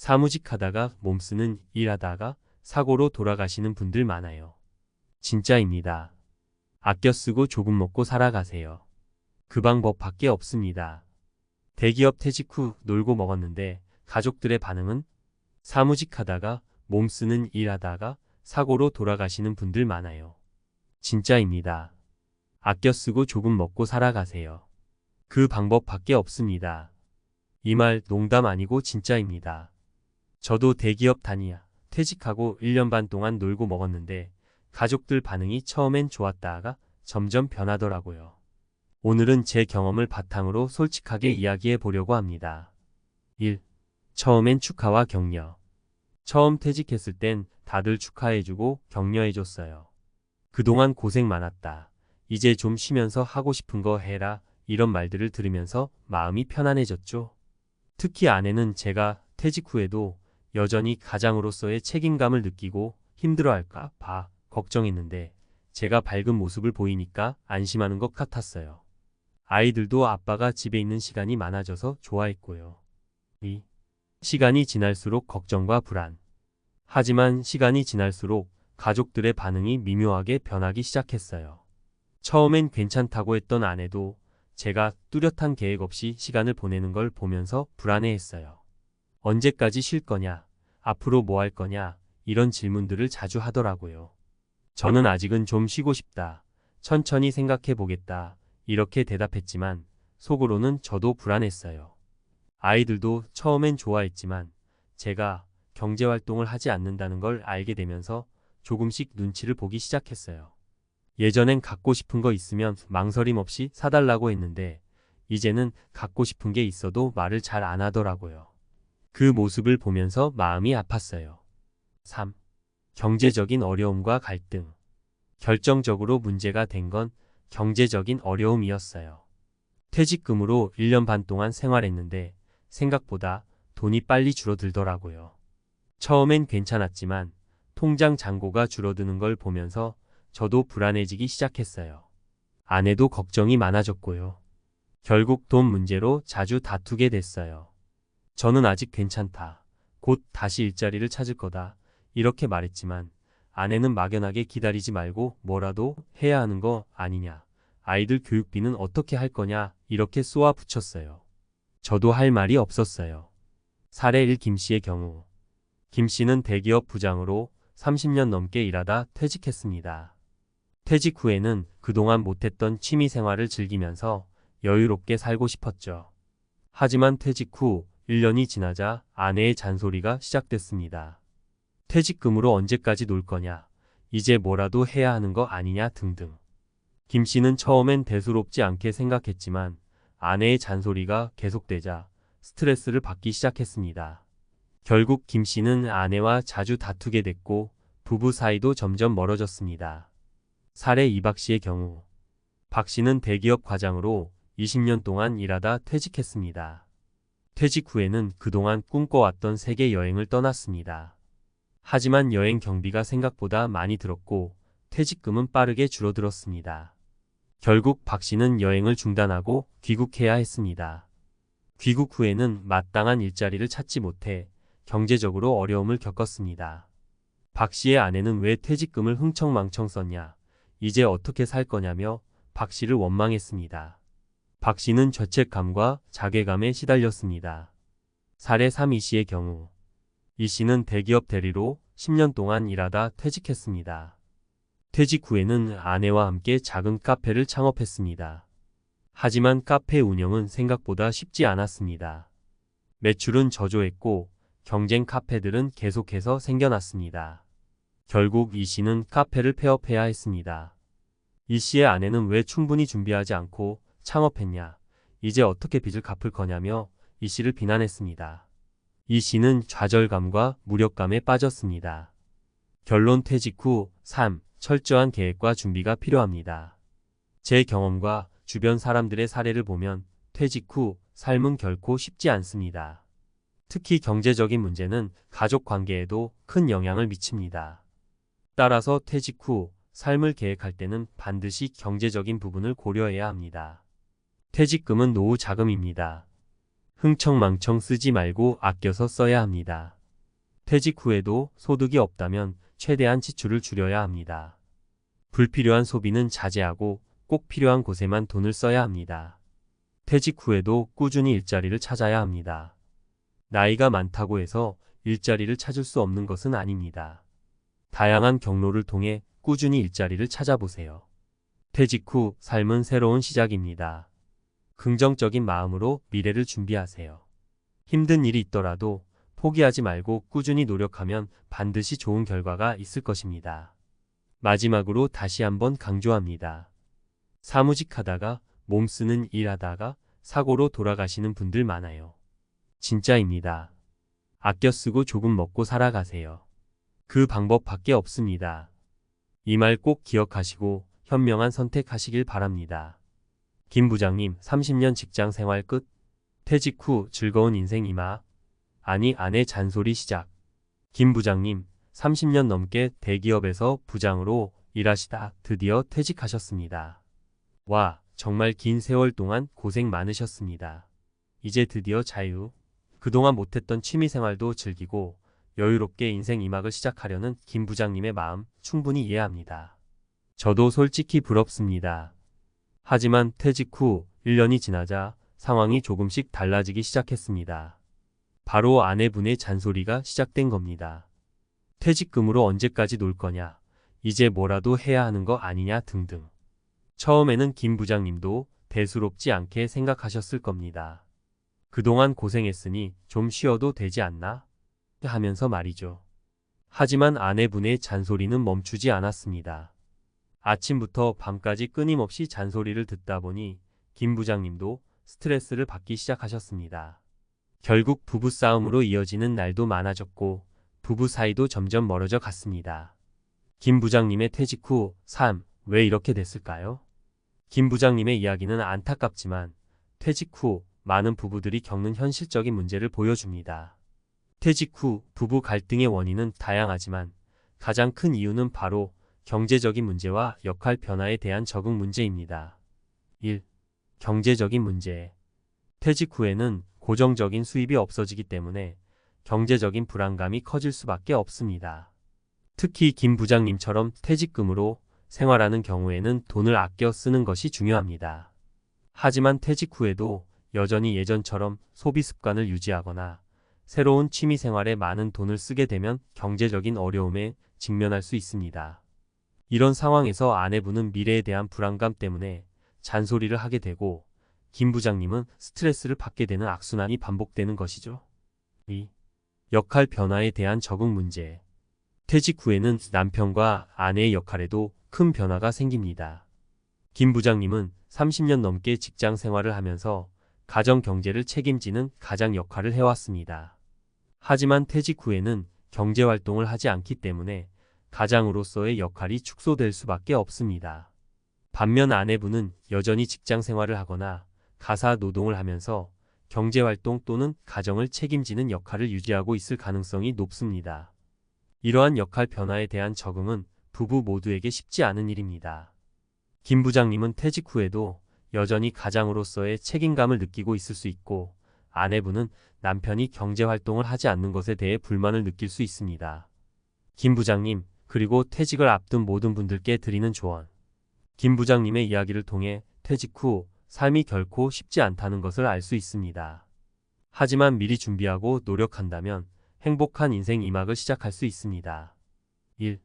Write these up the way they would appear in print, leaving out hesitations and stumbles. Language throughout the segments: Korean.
사무직하다가 몸쓰는 일하다가 사고로 돌아가시는 분들 많아요. 진짜입니다. 아껴 쓰고 조금 먹고 살아가세요. 그 방법밖에 없습니다. 대기업 퇴직 후 놀고 먹었는데 가족들의 반응은 사무직하다가 몸쓰는 일하다가 사고로 돌아가시는 분들 많아요. 진짜입니다. 아껴 쓰고 조금 먹고 살아가세요. 그 방법밖에 없습니다. 이 말 농담 아니고 진짜입니다. 저도 대기업 다니야 퇴직하고 1년 반 동안 놀고 먹었는데 가족들 반응이 처음엔 좋았다가 점점 변하더라고요. 오늘은 제 경험을 바탕으로 솔직하게 이야기해 보려고 합니다. 1. 처음엔 축하와 격려. 처음 퇴직했을 땐 다들 축하해주고 격려해줬어요. 그동안 고생 많았다. 이제 좀 쉬면서 하고 싶은 거 해라. 이런 말들을 들으면서 마음이 편안해졌죠. 특히 아내는 제가 퇴직 후에도 여전히 가장으로서의 책임감을 느끼고 힘들어할까 봐 걱정했는데 제가 밝은 모습을 보이니까 안심하는 것 같았어요. 아이들도 아빠가 집에 있는 시간이 많아져서 좋아했고요. 2. 시간이 지날수록 걱정과 불안. 하지만 시간이 지날수록 가족들의 반응이 미묘하게 변하기 시작했어요. 처음엔 괜찮다고 했던 아내도 제가 뚜렷한 계획 없이 시간을 보내는 걸 보면서 불안해했어요. 언제까지 쉴 거냐? 앞으로 뭐 할 거냐? 이런 질문들을 자주 하더라고요. 저는 아직은 좀 쉬고 싶다. 천천히 생각해 보겠다. 이렇게 대답했지만 속으로는 저도 불안했어요. 아이들도 처음엔 좋아했지만 제가 경제활동을 하지 않는다는 걸 알게 되면서 조금씩 눈치를 보기 시작했어요. 예전엔 갖고 싶은 거 있으면 망설임 없이 사달라고 했는데 이제는 갖고 싶은 게 있어도 말을 잘 안 하더라고요. 그 모습을 보면서 마음이 아팠어요. 3. 경제적인 어려움과 갈등. 결정적으로 문제가 된 건 경제적인 어려움이었어요. 퇴직금으로 1년 반 동안 생활했는데 생각보다 돈이 빨리 줄어들더라고요. 처음엔 괜찮았지만 통장 잔고가 줄어드는 걸 보면서 저도 불안해지기 시작했어요. 아내도 걱정이 많아졌고요. 결국 돈 문제로 자주 다투게 됐어요. 저는 아직 괜찮다. 곧 다시 일자리를 찾을 거다. 이렇게 말했지만 아내는 막연하게 기다리지 말고 뭐라도 해야 하는 거 아니냐. 아이들 교육비는 어떻게 할 거냐. 이렇게 쏘아 붙였어요. 저도 할 말이 없었어요. 사례 1 김씨의 경우. 김씨는 대기업 부장으로 30년 넘게 일하다 퇴직했습니다. 퇴직 후에는 그동안 못했던 취미 생활을 즐기면서 여유롭게 살고 싶었죠. 하지만 퇴직 후 1년이 지나자 아내의 잔소리가 시작됐습니다. 퇴직금으로 언제까지 놀 거냐, 이제 뭐라도 해야 하는 거 아니냐 등등. 김 씨는 처음엔 대수롭지 않게 생각했지만 아내의 잔소리가 계속되자 스트레스를 받기 시작했습니다. 결국 김 씨는 아내와 자주 다투게 됐고 부부 사이도 점점 멀어졌습니다. 사례 2 박 씨의 경우. 박 씨는 대기업 과장으로 20년 동안 일하다 퇴직했습니다. 퇴직 후에는 그동안 꿈꿔왔던 세계 여행을 떠났습니다. 하지만 여행 경비가 생각보다 많이 들었고 퇴직금은 빠르게 줄어들었습니다. 결국 박 씨는 여행을 중단하고 귀국해야 했습니다. 귀국 후에는 마땅한 일자리를 찾지 못해 경제적으로 어려움을 겪었습니다. 박 씨의 아내는 왜 퇴직금을 흥청망청 썼냐, 이제 어떻게 살 거냐며 박 씨를 원망했습니다. 박 씨는 죄책감과 자괴감에 시달렸습니다. 사례 3 이 씨의 경우. 이 씨는 대기업 대리로 10년 동안 일하다 퇴직했습니다. 퇴직 후에는 아내와 함께 작은 카페를 창업했습니다. 하지만 카페 운영은 생각보다 쉽지 않았습니다. 매출은 저조했고 경쟁 카페들은 계속해서 생겨났습니다. 결국 이 씨는 카페를 폐업해야 했습니다. 이 씨의 아내는 왜 충분히 준비하지 않고 창업했냐, 이제 어떻게 빚을 갚을 거냐며 이 씨를 비난했습니다. 이 씨는 좌절감과 무력감에 빠졌습니다. 결론 퇴직 후 3. 철저한 계획과 준비가 필요합니다. 제 경험과 주변 사람들의 사례를 보면 퇴직 후 삶은 결코 쉽지 않습니다. 특히 경제적인 문제는 가족 관계에도 큰 영향을 미칩니다. 따라서 퇴직 후 삶을 계획할 때는 반드시 경제적인 부분을 고려해야 합니다. 퇴직금은 노후 자금입니다. 흥청망청 쓰지 말고 아껴서 써야 합니다. 퇴직 후에도 소득이 없다면 최대한 지출을 줄여야 합니다. 불필요한 소비는 자제하고 꼭 필요한 곳에만 돈을 써야 합니다. 퇴직 후에도 꾸준히 일자리를 찾아야 합니다. 나이가 많다고 해서 일자리를 찾을 수 없는 것은 아닙니다. 다양한 경로를 통해 꾸준히 일자리를 찾아보세요. 퇴직 후 삶은 새로운 시작입니다. 긍정적인 마음으로 미래를 준비하세요. 힘든 일이 있더라도 포기하지 말고 꾸준히 노력하면 반드시 좋은 결과가 있을 것입니다. 마지막으로 다시 한번 강조합니다. 사무직하다가 몸 쓰는 일하다가 사고로 돌아가시는 분들 많아요. 진짜입니다. 아껴 쓰고 조금 먹고 살아가세요. 그 방법밖에 없습니다. 이 말 꼭 기억하시고 현명한 선택하시길 바랍니다. 김 부장님 30년 직장 생활 끝. 퇴직 후 즐거운 인생 임하. 아니 아내 잔소리 시작. 김 부장님 30년 넘게 대기업에서 부장으로 일하시다 드디어 퇴직하셨습니다. 와, 정말 긴 세월 동안 고생 많으셨습니다. 이제 드디어 자유. 그동안 못했던 취미생활도 즐기고 여유롭게 인생 2막을 시작하려는 김 부장님의 마음 충분히 이해합니다. 저도 솔직히 부럽습니다. 하지만 퇴직 후 1년이 지나자 상황이 조금씩 달라지기 시작했습니다. 바로 아내분의 잔소리가 시작된 겁니다. 퇴직금으로 언제까지 놀 거냐, 이제 뭐라도 해야 하는 거 아니냐 등등. 처음에는 김 부장님도 대수롭지 않게 생각하셨을 겁니다. 그동안 고생했으니 좀 쉬어도 되지 않나? 하면서 말이죠. 하지만 아내분의 잔소리는 멈추지 않았습니다. 아침부터 밤까지 끊임없이 잔소리를 듣다 보니 김 부장님도 스트레스를 받기 시작하셨습니다. 결국 부부싸움으로 이어지는 날도 많아졌고 부부 사이도 점점 멀어져 갔습니다. 김 부장님의 퇴직 후 삶, 왜 이렇게 됐을까요? 김 부장님의 이야기는 안타깝지만 퇴직 후 많은 부부들이 겪는 현실적인 문제를 보여줍니다. 퇴직 후 부부 갈등의 원인은 다양하지만 가장 큰 이유는 바로 경제적인 문제와 역할 변화에 대한 적응 문제입니다. 1. 경제적인 문제. 퇴직 후에는 고정적인 수입이 없어지기 때문에 경제적인 불안감이 커질 수밖에 없습니다. 특히 김 부장님처럼 퇴직금으로 생활하는 경우에는 돈을 아껴 쓰는 것이 중요합니다. 하지만 퇴직 후에도 여전히 예전처럼 소비 습관을 유지하거나 새로운 취미 생활에 많은 돈을 쓰게 되면 경제적인 어려움에 직면할 수 있습니다. 이런 상황에서 아내분은 미래에 대한 불안감 때문에 잔소리를 하게 되고 김 부장님은 스트레스를 받게 되는 악순환이 반복되는 것이죠. 2. 역할 변화에 대한 적응 문제. 퇴직 후에는 남편과 아내의 역할에도 큰 변화가 생깁니다. 김 부장님은 30년 넘게 직장 생활을 하면서 가정 경제를 책임지는 가장 역할을 해왔습니다. 하지만 퇴직 후에는 경제 활동을 하지 않기 때문에 가장으로서의 역할이 축소될 수밖에 없습니다. 반면 아내분은 여전히 직장 생활을 하거나 가사 노동을 하면서 경제 활동 또는 가정을 책임지는 역할을 유지하고 있을 가능성이 높습니다. 이러한 역할 변화에 대한 적응은 부부 모두에게 쉽지 않은 일입니다. 김 부장님은 퇴직 후에도 여전히 가장으로서의 책임감을 느끼고 있을 수 있고 아내분은 남편이 경제 활동을 하지 않는 것에 대해 불만을 느낄 수 있습니다. 김 부장님, 그리고 퇴직을 앞둔 모든 분들께 드리는 조언. 김 부장님의 이야기를 통해 퇴직 후 삶이 결코 쉽지 않다는 것을 알 수 있습니다. 하지만 미리 준비하고 노력한다면 행복한 인생 2막을 시작할 수 있습니다. 1.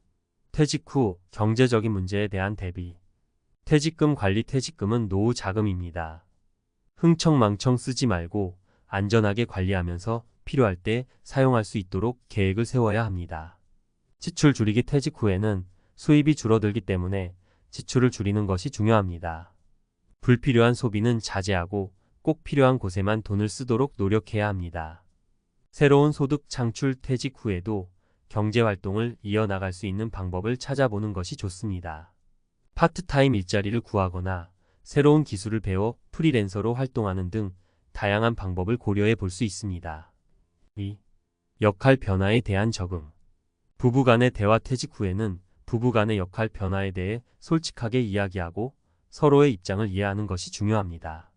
퇴직 후 경제적인 문제에 대한 대비. 퇴직금 관리. 퇴직금은 노후 자금입니다. 흥청망청 쓰지 말고 안전하게 관리하면서 필요할 때 사용할 수 있도록 계획을 세워야 합니다. 지출 줄이기. 퇴직 후에는 수입이 줄어들기 때문에 지출을 줄이는 것이 중요합니다. 불필요한 소비는 자제하고 꼭 필요한 곳에만 돈을 쓰도록 노력해야 합니다. 새로운 소득 창출. 퇴직 후에도 경제활동을 이어나갈 수 있는 방법을 찾아보는 것이 좋습니다. 파트타임 일자리를 구하거나 새로운 기술을 배워 프리랜서로 활동하는 등 다양한 방법을 고려해 볼 수 있습니다. 2. 역할 변화에 대한 적응. 부부간의 대화. 퇴직 후에는 부부간의 역할 변화에 대해 솔직하게 이야기하고 서로의 입장을 이해하는 것이 중요합니다.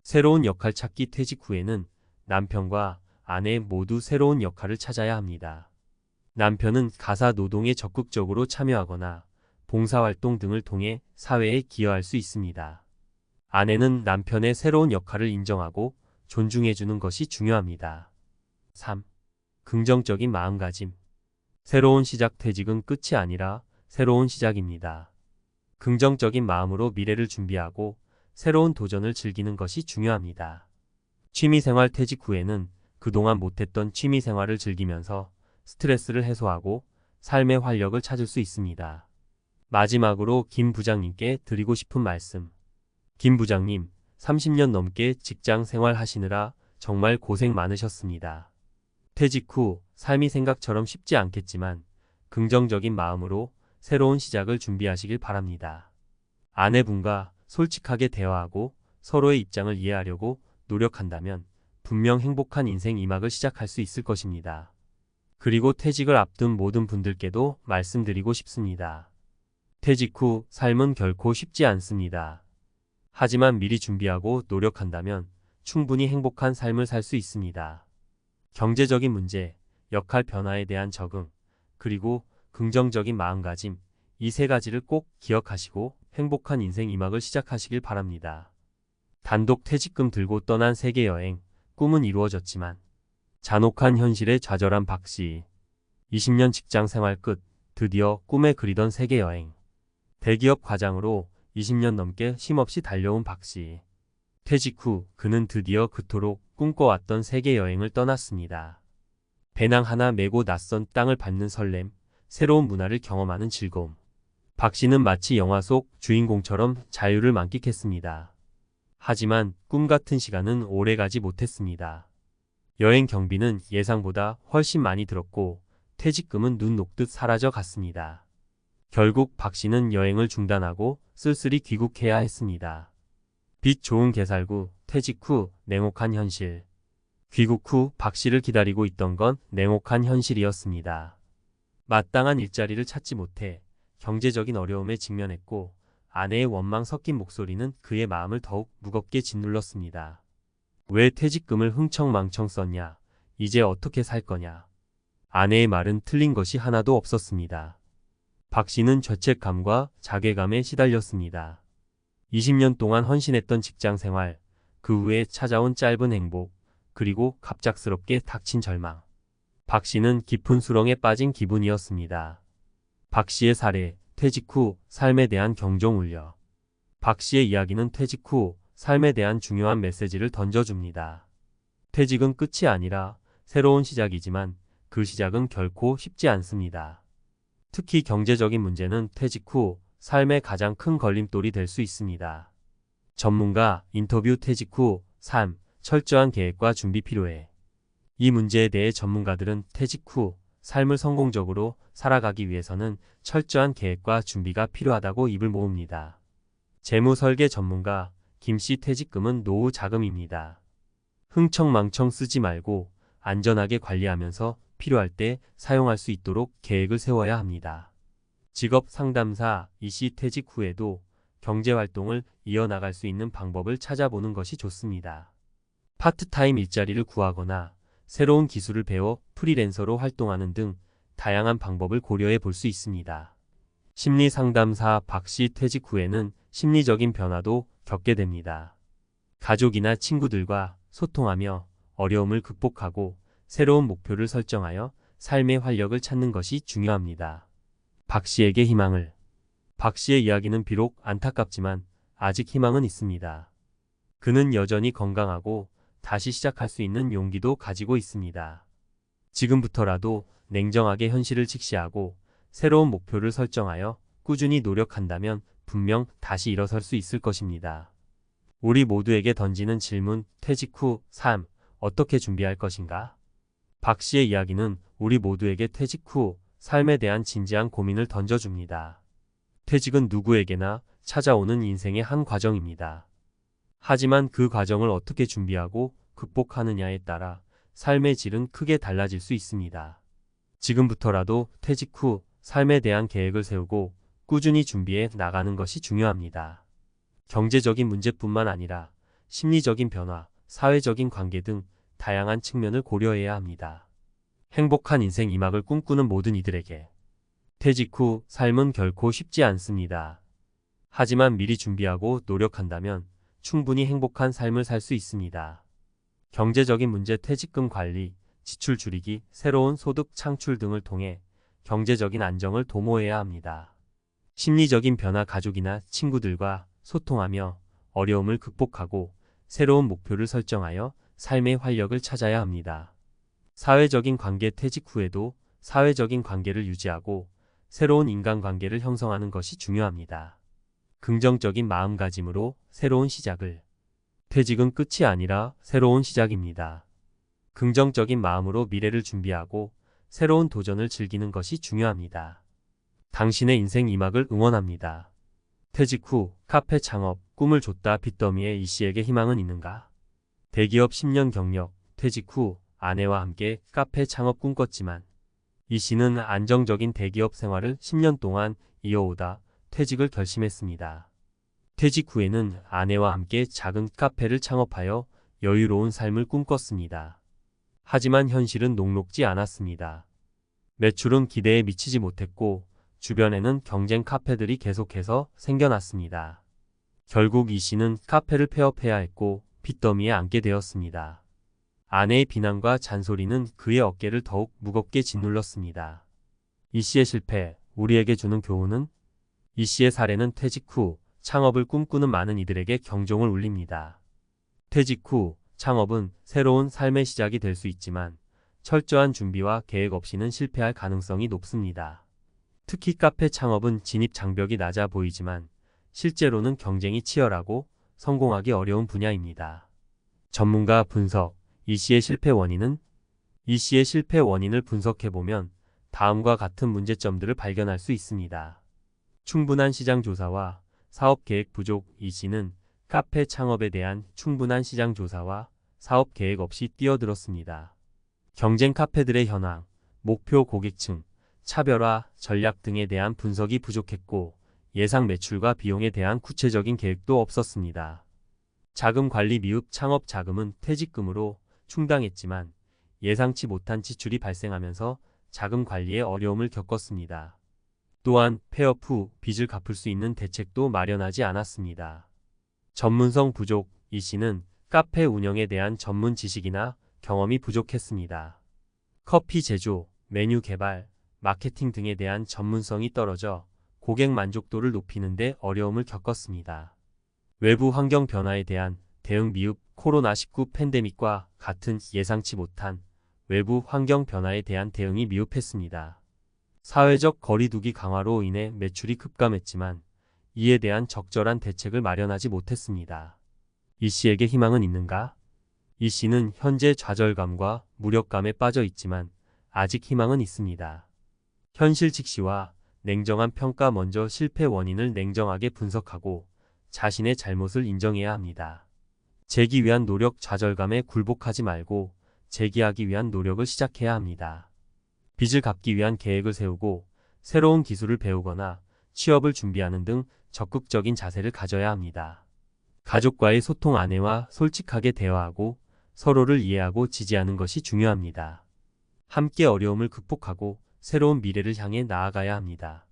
새로운 역할 찾기. 퇴직 후에는 남편과 아내 모두 새로운 역할을 찾아야 합니다. 남편은 가사 노동에 적극적으로 참여하거나 봉사활동 등을 통해 사회에 기여할 수 있습니다. 아내는 남편의 새로운 역할을 인정하고 존중해주는 것이 중요합니다. 3. 긍정적인 마음가짐. 새로운 시작. 퇴직은 끝이 아니라 새로운 시작입니다. 긍정적인 마음으로 미래를 준비하고 새로운 도전을 즐기는 것이 중요합니다. 취미생활. 퇴직 후에는 그동안 못했던 취미생활을 즐기면서 스트레스를 해소하고 삶의 활력을 찾을 수 있습니다. 마지막으로 김 부장님께 드리고 싶은 말씀. 김 부장님, 30년 넘게 직장 생활 하시느라 정말 고생 많으셨습니다. 퇴직 후 삶이 생각처럼 쉽지 않겠지만 긍정적인 마음으로 새로운 시작을 준비하시길 바랍니다. 아내분과 솔직하게 대화하고 서로의 입장을 이해하려고 노력한다면 분명 행복한 인생 2막을 시작할 수 있을 것입니다. 그리고 퇴직을 앞둔 모든 분들께도 말씀드리고 싶습니다. 퇴직 후 삶은 결코 쉽지 않습니다. 하지만 미리 준비하고 노력한다면 충분히 행복한 삶을 살 수 있습니다. 경제적인 문제, 역할 변화에 대한 적응, 그리고 긍정적인 마음가짐, 이 세 가지를 꼭 기억하시고 행복한 인생 2막을 시작하시길 바랍니다. 단독 퇴직금 들고 떠난 세계 여행, 꿈은 이루어졌지만 잔혹한 현실에 좌절한 박씨. 20년 직장 생활 끝, 드디어 꿈에 그리던 세계 여행. 대기업 과장으로 20년 넘게 쉼없이 달려온 박씨. 퇴직 후 그는 드디어 그토록 꿈꿔왔던 세계 여행을 떠났습니다. 배낭 하나 메고 낯선 땅을 밟는 설렘, 새로운 문화를 경험하는 즐거움. 박씨는 마치 영화 속 주인공처럼 자유를 만끽했습니다. 하지만 꿈 같은 시간은 오래가지 못했습니다. 여행 경비는 예상보다 훨씬 많이 들었고 퇴직금은 눈 녹듯 사라져 갔습니다. 결국 박씨는 여행을 중단하고 쓸쓸히 귀국해야 했습니다. 빚 좋은 개살구, 퇴직 후 냉혹한 현실. 귀국 후 박씨를 기다리고 있던 건 냉혹한 현실이었습니다. 마땅한 일자리를 찾지 못해 경제적인 어려움에 직면했고 아내의 원망 섞인 목소리는 그의 마음을 더욱 무겁게 짓눌렀습니다. 왜 퇴직금을 흥청망청 썼냐? 이제 어떻게 살 거냐? 아내의 말은 틀린 것이 하나도 없었습니다. 박씨는 죄책감과 자괴감에 시달렸습니다. 20년 동안 헌신했던 직장 생활, 그 후에 찾아온 짧은 행복, 그리고 갑작스럽게 닥친 절망. 박씨는 깊은 수렁에 빠진 기분이었습니다. 박씨의 사례, 퇴직 후 삶에 대한 경종 울려. 박씨의 이야기는 퇴직 후 삶에 대한 중요한 메시지를 던져줍니다. 퇴직은 끝이 아니라 새로운 시작이지만 그 시작은 결코 쉽지 않습니다. 특히 경제적인 문제는 퇴직 후 삶의 가장 큰 걸림돌이 될 수 있습니다. 전문가 인터뷰. 퇴직 후 삶, 철저한 계획과 준비 필요해. 이 문제에 대해 전문가들은 퇴직 후 삶을 성공적으로 살아가기 위해서는 철저한 계획과 준비가 필요하다고 입을 모읍니다. 재무 설계 전문가 김씨. 퇴직금은 노후 자금입니다. 흥청망청 쓰지 말고 안전하게 관리하면서 필요할 때 사용할 수 있도록 계획을 세워야 합니다. 직업 상담사 이씨. 퇴직 후에도 경제활동을 이어나갈 수 있는 방법을 찾아보는 것이 좋습니다. 파트타임 일자리를 구하거나 새로운 기술을 배워 프리랜서로 활동하는 등 다양한 방법을 고려해 볼 수 있습니다. 심리상담사 박씨. 퇴직 후에는 심리적인 변화도 겪게 됩니다. 가족이나 친구들과 소통하며 어려움을 극복하고 새로운 목표를 설정하여 삶의 활력을 찾는 것이 중요합니다. 박씨에게 희망을. 박씨의 이야기는 비록 안타깝지만 아직 희망은 있습니다. 그는 여전히 건강하고 다시 시작할 수 있는 용기도 가지고 있습니다. 지금부터라도 냉정하게 현실을 직시하고 새로운 목표를 설정하여 꾸준히 노력한다면 분명 다시 일어설 수 있을 것입니다. 우리 모두에게 던지는 질문, 퇴직 후 삶, 어떻게 준비할 것인가? 박씨의 이야기는 우리 모두에게 퇴직 후 삶에 대한 진지한 고민을 던져줍니다. 퇴직은 누구에게나 찾아오는 인생의 한 과정입니다. 하지만 그 과정을 어떻게 준비하고 극복하느냐에 따라 삶의 질은 크게 달라질 수 있습니다. 지금부터라도 퇴직 후 삶에 대한 계획을 세우고 꾸준히 준비해 나가는 것이 중요합니다. 경제적인 문제뿐만 아니라 심리적인 변화, 사회적인 관계 등 다양한 측면을 고려해야 합니다. 행복한 인생 2막을 꿈꾸는 모든 이들에게 퇴직 후 삶은 결코 쉽지 않습니다. 하지만 미리 준비하고 노력한다면 충분히 행복한 삶을 살 수 있습니다. 경제적인 문제, 퇴직금 관리, 지출 줄이기, 새로운 소득 창출 등을 통해 경제적인 안정을 도모해야 합니다. 심리적인 변화, 가족이나 친구들과 소통하며 어려움을 극복하고 새로운 목표를 설정하여 삶의 활력을 찾아야 합니다. 사회적인 관계, 퇴직 후에도 사회적인 관계를 유지하고 새로운 인간관계를 형성하는 것이 중요합니다. 긍정적인 마음가짐으로 새로운 시작을. 퇴직은 끝이 아니라 새로운 시작입니다. 긍정적인 마음으로 미래를 준비하고 새로운 도전을 즐기는 것이 중요합니다. 당신의 인생 2막을 응원합니다. 퇴직 후 카페 창업, 꿈을 줬다. 빚더미의 이 씨에게 희망은 있는가? 대기업 10년 경력, 퇴직 후 아내와 함께 카페 창업 꿈꿨지만 이 씨는 안정적인 대기업 생활을 10년 동안 이어오다 퇴직을 결심했습니다. 퇴직 후에는 아내와 함께 작은 카페를 창업하여 여유로운 삶을 꿈꿨습니다. 하지만 현실은 녹록지 않았습니다. 매출은 기대에 미치지 못했고 주변에는 경쟁 카페들이 계속해서 생겨났습니다. 결국 이 씨는 카페를 폐업해야 했고 빚더미에 앉게 되었습니다. 아내의 비난과 잔소리는 그의 어깨를 더욱 무겁게 짓눌렀습니다. 이 씨의 실패, 우리에게 주는 교훈은? 이 씨의 사례는 퇴직 후 창업을 꿈꾸는 많은 이들에게 경종을 울립니다. 퇴직 후 창업은 새로운 삶의 시작이 될 수 있지만 철저한 준비와 계획 없이는 실패할 가능성이 높습니다. 특히 카페 창업은 진입 장벽이 낮아 보이지만 실제로는 경쟁이 치열하고 성공하기 어려운 분야입니다. 전문가 분석. 이 씨의 실패 원인은? 이 씨의 실패 원인을 분석해보면 다음과 같은 문제점들을 발견할 수 있습니다. 충분한 시장 조사와 사업 계획 부족. 이 씨는 카페 창업에 대한 충분한 시장 조사와 사업 계획 없이 뛰어들었습니다. 경쟁 카페들의 현황, 목표 고객층, 차별화, 전략 등에 대한 분석이 부족했고 예상 매출과 비용에 대한 구체적인 계획도 없었습니다. 자금 관리 미흡. 창업 자금은 퇴직금으로 충당했지만 예상치 못한 지출이 발생하면서 자금 관리에 어려움을 겪었습니다. 또한 폐업 후 빚을 갚을 수 있는 대책도 마련하지 않았습니다. 전문성 부족. 이 씨는 카페 운영에 대한 전문 지식이나 경험이 부족했습니다. 커피 제조, 메뉴 개발, 마케팅 등에 대한 전문성이 떨어져 고객 만족도를 높이는 데 어려움을 겪었습니다. 외부 환경 변화에 대한 대응 미흡. 코로나19 팬데믹과 같은 예상치 못한 외부 환경 변화에 대한 대응이 미흡했습니다. 사회적 거리두기 강화로 인해 매출이 급감했지만 이에 대한 적절한 대책을 마련하지 못했습니다. 이 씨에게 희망은 있는가? 이 씨는 현재 좌절감과 무력감에 빠져 있지만 아직 희망은 있습니다. 현실 직시와 냉정한 평가. 먼저 실패 원인을 냉정하게 분석하고 자신의 잘못을 인정해야 합니다. 재기 위한 노력. 좌절감에 굴복하지 말고 재기하기 위한 노력을 시작해야 합니다. 빚을 갚기 위한 계획을 세우고 새로운 기술을 배우거나 취업을 준비하는 등 적극적인 자세를 가져야 합니다. 가족과의 소통. 아내와 솔직하게 대화하고 서로를 이해하고 지지하는 것이 중요합니다. 함께 어려움을 극복하고 새로운 미래를 향해 나아가야 합니다.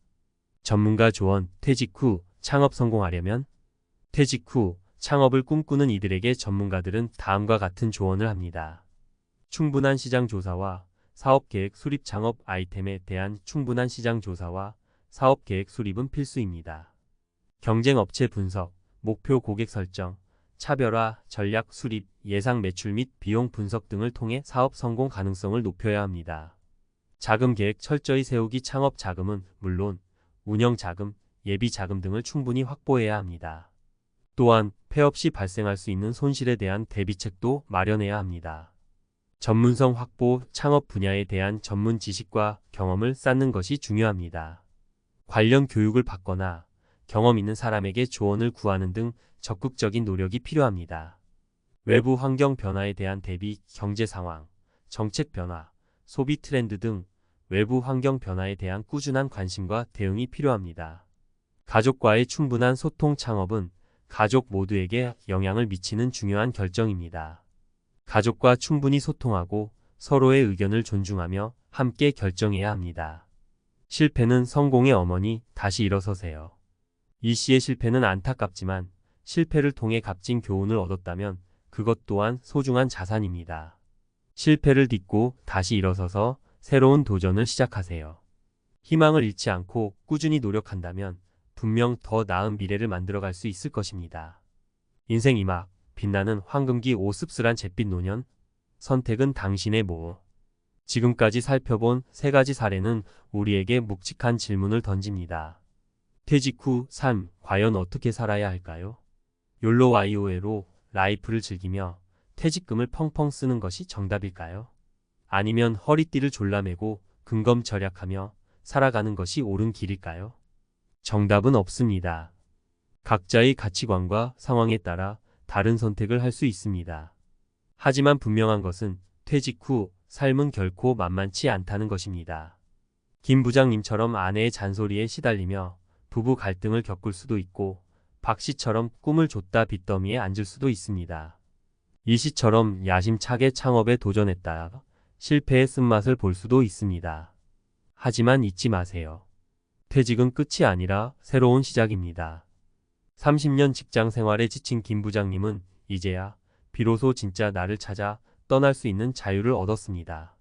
전문가 조언. 퇴직 후 창업 성공하려면? 퇴직 후 창업을 꿈꾸는 이들에게 전문가들은 다음과 같은 조언을 합니다. 충분한 시장 조사와 사업 계획 수립. 창업 아이템에 대한 충분한 시장 조사와 사업 계획 수립은 필수입니다. 경쟁 업체 분석, 목표 고객 설정, 차별화, 전략 수립, 예상 매출 및 비용 분석 등을 통해 사업 성공 가능성을 높여야 합니다. 자금 계획 철저히 세우기. 창업 자금은 물론 운영 자금, 예비 자금 등을 충분히 확보해야 합니다. 또한 폐업 시 발생할 수 있는 손실에 대한 대비책도 마련해야 합니다. 전문성 확보. 창업 분야에 대한 전문 지식과 경험을 쌓는 것이 중요합니다. 관련 교육을 받거나 경험 있는 사람에게 조언을 구하는 등 적극적인 노력이 필요합니다. 외부 환경 변화에 대한 대비. 경제 상황, 정책 변화, 소비 트렌드 등 외부 환경 변화에 대한 꾸준한 관심과 대응이 필요합니다. 가족과의 충분한 소통. 창업은 가족 모두에게 영향을 미치는 중요한 결정입니다. 가족과 충분히 소통하고 서로의 의견을 존중하며 함께 결정해야 합니다. 실패는 성공의 어머니. 다시 일어서세요. 이 씨의 실패는 안타깝지만 실패를 통해 값진 교훈을 얻었다면 그것 또한 소중한 자산입니다. 실패를 딛고 다시 일어서서 새로운 도전을 시작하세요. 희망을 잃지 않고 꾸준히 노력한다면 분명 더 나은 미래를 만들어갈 수 있을 것입니다. 인생 2막 빛나는 황금기 5 씁쓸한 잿빛 노년. 선택은 당신의 뭐. 지금까지 살펴본 3가지 사례는 우리에게 묵직한 질문을 던집니다. 퇴직 후 삶 과연 어떻게 살아야 할까요? 욜로 YOL로 라이프를 즐기며 퇴직금을 펑펑 쓰는 것이 정답일까요? 아니면 허리띠를 졸라매고 근검절약하며 살아가는 것이 옳은 길일까요? 정답은 없습니다. 각자의 가치관과 상황에 따라 다른 선택을 할 수 있습니다. 하지만 분명한 것은 퇴직 후 삶은 결코 만만치 않다는 것입니다. 김 부장님처럼 아내의 잔소리에 시달리며 부부 갈등을 겪을 수도 있고 박 씨처럼 꿈을 줬다 빚더미에 앉을 수도 있습니다. 이 씨처럼 야심차게 창업에 도전했다가 실패의 쓴맛을 볼 수도 있습니다. 하지만 잊지 마세요. 퇴직은 끝이 아니라 새로운 시작입니다. 30년 직장 생활에 지친 김 부장님은 이제야 비로소 진짜 나를 찾아 떠날 수 있는 자유를 얻었습니다.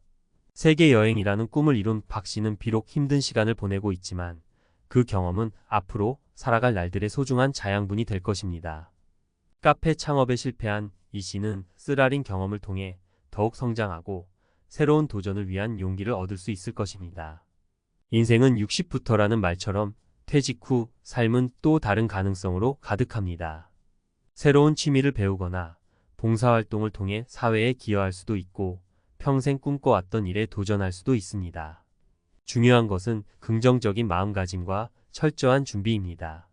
세계 여행이라는 꿈을 이룬 박 씨는 비록 힘든 시간을 보내고 있지만 그 경험은 앞으로 살아갈 날들의 소중한 자양분이 될 것입니다. 카페 창업에 실패한 이 씨는 쓰라린 경험을 통해 더욱 성장하고 새로운 도전을 위한 용기를 얻을 수 있을 것입니다. 인생은 60부터라는 말처럼 퇴직 후 삶은 또 다른 가능성으로 가득합니다. 새로운 취미를 배우거나 봉사활동을 통해 사회에 기여할 수도 있고 평생 꿈꿔왔던 일에 도전할 수도 있습니다. 중요한 것은 긍정적인 마음가짐과 철저한 준비입니다.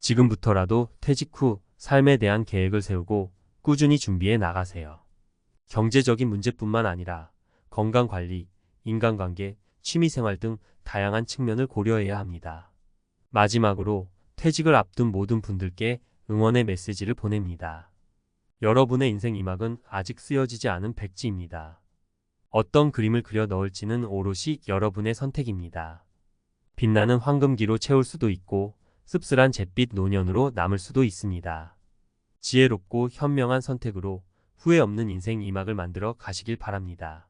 지금부터라도 퇴직 후 삶에 대한 계획을 세우고 꾸준히 준비해 나가세요. 경제적인 문제뿐만 아니라 건강관리, 인간관계, 취미생활 등 다양한 측면을 고려해야 합니다. 마지막으로 퇴직을 앞둔 모든 분들께 응원의 메시지를 보냅니다. 여러분의 인생 2막은 아직 쓰여지지 않은 백지입니다. 어떤 그림을 그려 넣을지는 오롯이 여러분의 선택입니다. 빛나는 황금기로 채울 수도 있고 씁쓸한 잿빛 노년으로 남을 수도 있습니다. 지혜롭고 현명한 선택으로 후회 없는 인생 2막을 만들어 가시길 바랍니다.